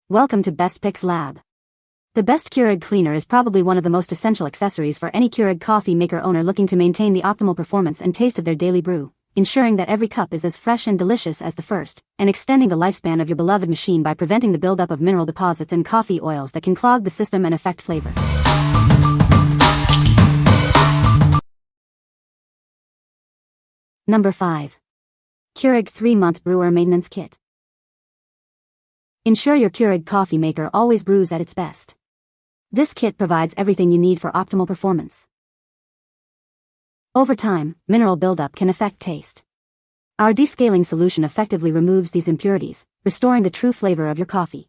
Welcome to Best Picks Lab. The best Keurig Cleaner is probably one of the most essential accessories for any Keurig coffee maker owner looking to maintain the optimal performance and taste of their daily brew, ensuring that every cup is as fresh and delicious as the first, and extending the lifespan of your beloved machine by preventing the buildup of mineral deposits and coffee oils that can clog the system and affect flavor. Number 5. Keurig 3-Month Brewer Maintenance Kit. Ensure your Keurig coffee maker always brews at its best. This kit provides everything you need for optimal performance. Over time, mineral buildup can affect taste. Our descaling solution effectively removes these impurities, restoring the true flavor of your coffee.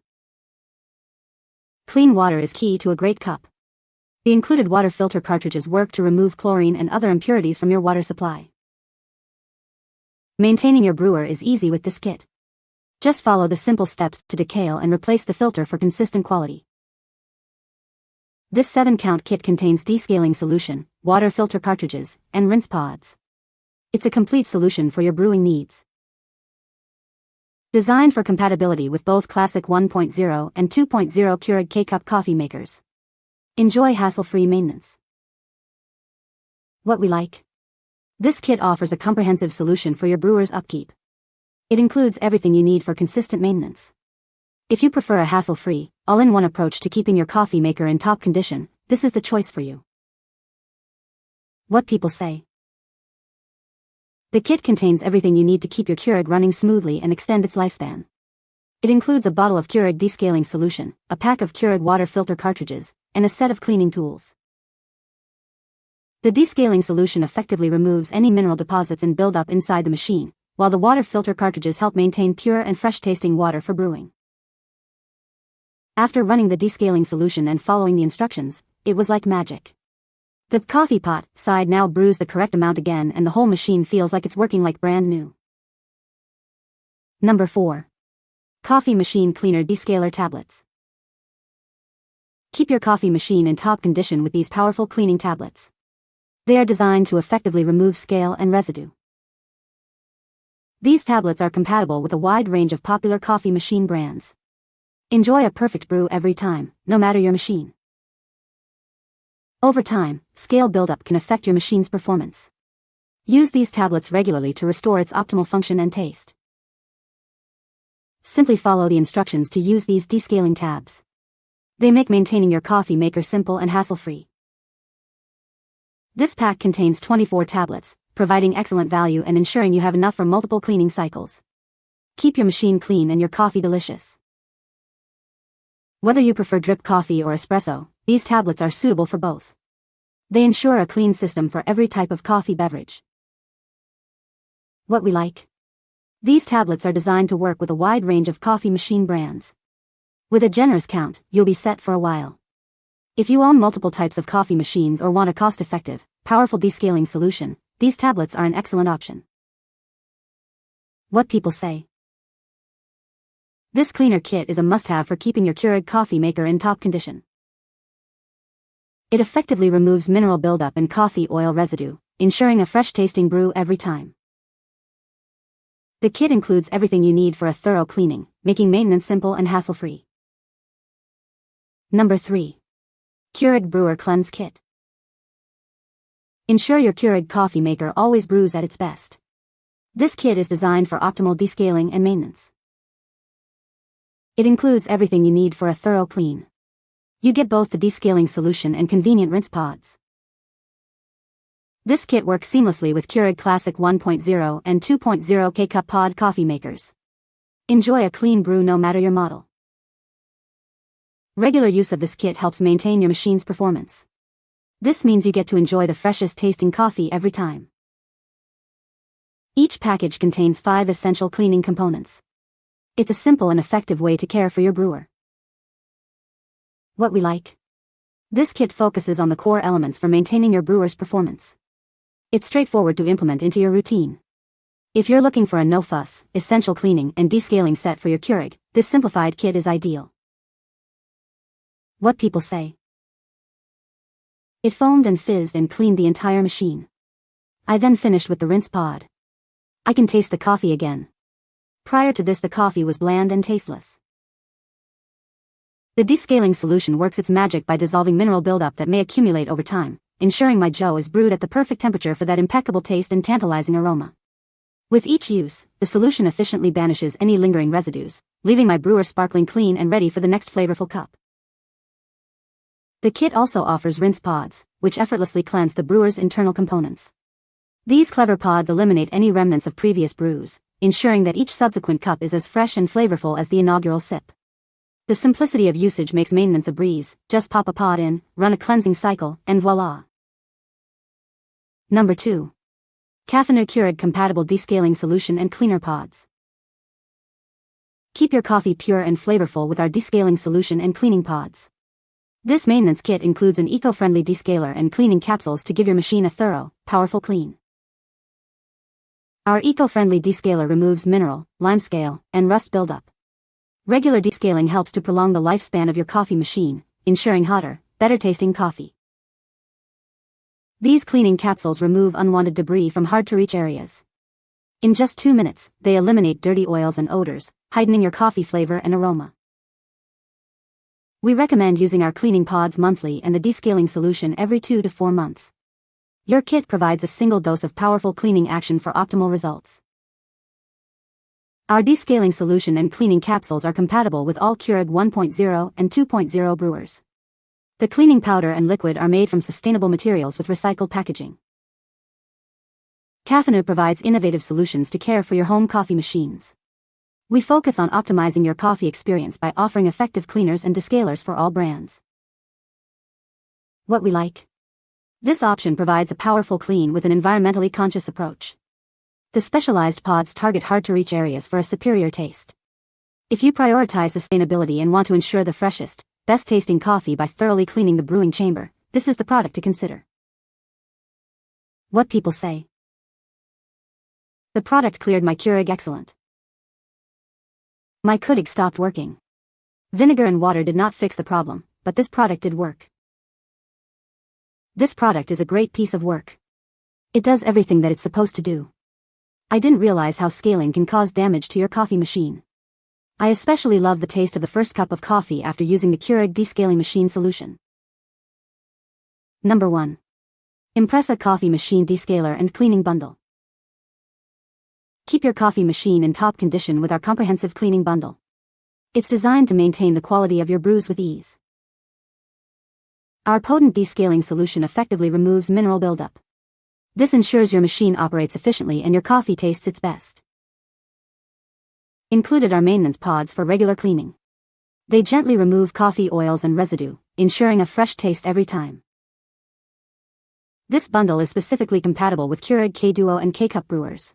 Clean water is key to a great cup. The included water filter cartridges work to remove chlorine and other impurities from your water supply. Maintaining your brewer is easy with this kit. Just follow the simple steps to decale and replace the filter for consistent quality. This 7-count kit contains descaling solution, water filter cartridges, and rinse pods. It's a complete solution for your brewing needs. Designed for compatibility with both classic 1.0 and 2.0 Keurig K-Cup coffee makers. Enjoy hassle-free maintenance. What we like. This kit offers a comprehensive solution for your brewer's upkeep. It includes everything you need for consistent maintenance. If you prefer a hassle-free, all-in-one approach to keeping your coffee maker in top condition, this is the choice for you. What people say. The kit contains everything you need to keep your Keurig running smoothly and extend its lifespan. It includes a bottle of Keurig descaling solution, a pack of Keurig water filter cartridges, and a set of cleaning tools. The descaling solution effectively removes any mineral deposits and buildup inside the machine, while the water filter cartridges help maintain pure and fresh-tasting water for brewing. After running the descaling solution and following the instructions, it was like magic. The coffee pot side now brews the correct amount again and the whole machine feels like it's working like brand new. Number 4. Coffee Machine Cleaner Descaler Tablets. Keep your coffee machine in top condition with these powerful cleaning tablets. They are designed to effectively remove scale and residue. These tablets are compatible with a wide range of popular coffee machine brands. Enjoy a perfect brew every time, no matter your machine. Over time, scale buildup can affect your machine's performance. Use these tablets regularly to restore its optimal function and taste. Simply follow the instructions to use these descaling tabs. They make maintaining your coffee maker simple and hassle-free. This pack contains 24 tablets, providing excellent value and ensuring you have enough for multiple cleaning cycles. Keep your machine clean and your coffee delicious. Whether you prefer drip coffee or espresso, these tablets are suitable for both. They ensure a clean system for every type of coffee beverage. What we like. These tablets are designed to work with a wide range of coffee machine brands. With a generous count, you'll be set for a while. If you own multiple types of coffee machines or want a cost-effective, powerful descaling solution, these tablets are an excellent option. What people say. This cleaner kit is a must-have for keeping your Keurig coffee maker in top condition. It effectively removes mineral buildup and coffee oil residue, ensuring a fresh-tasting brew every time. The kit includes everything you need for a thorough cleaning, making maintenance simple and hassle-free. Number 3. Keurig Brewer Cleanse Kit. Ensure your Keurig coffee maker always brews at its best. This kit is designed for optimal descaling and maintenance. It includes everything you need for a thorough clean. You get both the descaling solution and convenient rinse pods. This kit works seamlessly with Keurig Classic 1.0 and 2.0 K-Cup pod coffee makers. Enjoy a clean brew no matter your model. Regular use of this kit helps maintain your machine's performance. This means you get to enjoy the freshest tasting coffee every time. Each package contains 5 essential cleaning components. It's a simple and effective way to care for your brewer. What we like. This kit focuses on the core elements for maintaining your brewer's performance. It's straightforward to implement into your routine. If you're looking for a no-fuss, essential cleaning and descaling set for your Keurig, this simplified kit is ideal. What people say. It foamed and fizzed and cleaned the entire machine. I then finished with the rinse pod. I can taste the coffee again. Prior to this, the coffee was bland and tasteless. The descaling solution works its magic by dissolving mineral buildup that may accumulate over time, ensuring my joe is brewed at the perfect temperature for that impeccable taste and tantalizing aroma. With each use, the solution efficiently banishes any lingering residues, leaving my brewer sparkling clean and ready for the next flavorful cup. The kit also offers rinse pods, which effortlessly cleanse the brewer's internal components. These clever pods eliminate any remnants of previous brews, ensuring that each subsequent cup is as fresh and flavorful as the inaugural sip. The simplicity of usage makes maintenance a breeze. Just pop a pod in, run a cleansing cycle, and voila. Number 2. Caffenu Keurig compatible descaling solution and cleaner pods. Keep your coffee pure and flavorful with our descaling solution and cleaning pods. This maintenance kit includes an eco-friendly descaler and cleaning capsules to give your machine a thorough, powerful clean. Our eco-friendly descaler removes mineral, limescale, and rust buildup. Regular descaling helps to prolong the lifespan of your coffee machine, ensuring hotter, better-tasting coffee. These cleaning capsules remove unwanted debris from hard-to-reach areas. In just 2 minutes, they eliminate dirty oils and odors, heightening your coffee flavor and aroma. We recommend using our cleaning pods monthly and the descaling solution every 2 to 4 months. Your kit provides a single dose of powerful cleaning action for optimal results. Our descaling solution and cleaning capsules are compatible with all Keurig 1.0 and 2.0 brewers. The cleaning powder and liquid are made from sustainable materials with recycled packaging. Caffenu provides innovative solutions to care for your home coffee machines. We focus on optimizing your coffee experience by offering effective cleaners and descalers for all brands. What we like. This option provides a powerful clean with an environmentally conscious approach. The specialized pods target hard-to-reach areas for a superior taste. If you prioritize sustainability and want to ensure the freshest, best-tasting coffee by thoroughly cleaning the brewing chamber, this is the product to consider. What people say. The product cleared my Keurig excellent. My Keurig stopped working. Vinegar and water did not fix the problem, but this product did work. This product is a great piece of work. It does everything that it's supposed to do. I didn't realize how scaling can cause damage to your coffee machine. I especially love the taste of the first cup of coffee after using the Keurig descaling machine solution. Number 1. IMPRESA Coffee Machine Descaler and Cleaning Bundle. Keep your coffee machine in top condition with our comprehensive cleaning bundle. It's designed to maintain the quality of your brews with ease. Our potent descaling solution effectively removes mineral buildup. This ensures your machine operates efficiently and your coffee tastes its best. Included are maintenance pods for regular cleaning. They gently remove coffee oils and residue, ensuring a fresh taste every time. This bundle is specifically compatible with Keurig K-Duo and K-Cup brewers.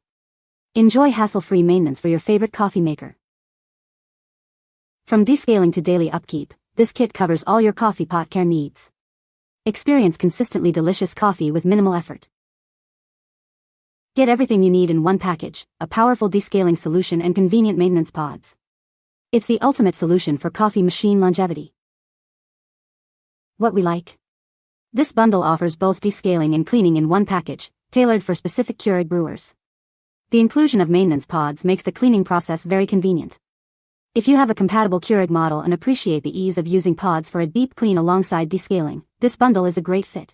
Enjoy hassle-free maintenance for your favorite coffee maker. From descaling to daily upkeep, this kit covers all your coffee pot care needs. Experience consistently delicious coffee with minimal effort. Get everything you need in one package, a powerful descaling solution and convenient maintenance pods. It's the ultimate solution for coffee machine longevity. What we like. This bundle offers both descaling and cleaning in one package, tailored for specific Keurig brewers. The inclusion of maintenance pods makes the cleaning process very convenient. If you have a compatible Keurig model and appreciate the ease of using pods for a deep clean alongside descaling, this bundle is a great fit.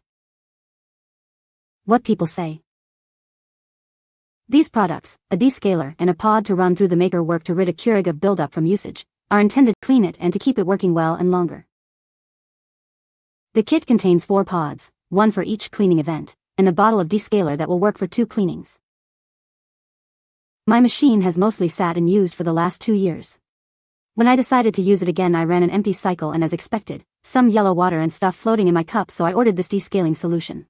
What people say. These products, a descaler and a pod to run through the maker work to rid a Keurig of buildup from usage, are intended to clean it and to keep it working well and longer. The kit contains 4 pods, 1 for each cleaning event, and a bottle of descaler that will work for 2 cleanings. My machine has mostly sat and used for the last 2 years. When I decided to use it again, I ran an empty cycle and as expected, some yellow water and stuff floating in my cup, so I ordered this descaling solution.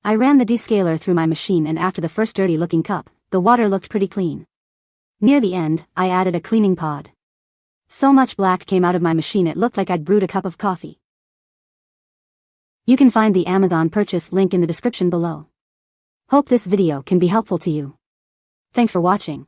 I ran the descaler through my machine and after the first dirty looking cup, the water looked pretty clean. Near the end, I added a cleaning pod. So much black came out of my machine it looked like I'd brewed a cup of coffee. You can find the Amazon purchase link in the description below. Hope this video can be helpful to you. Thanks for watching.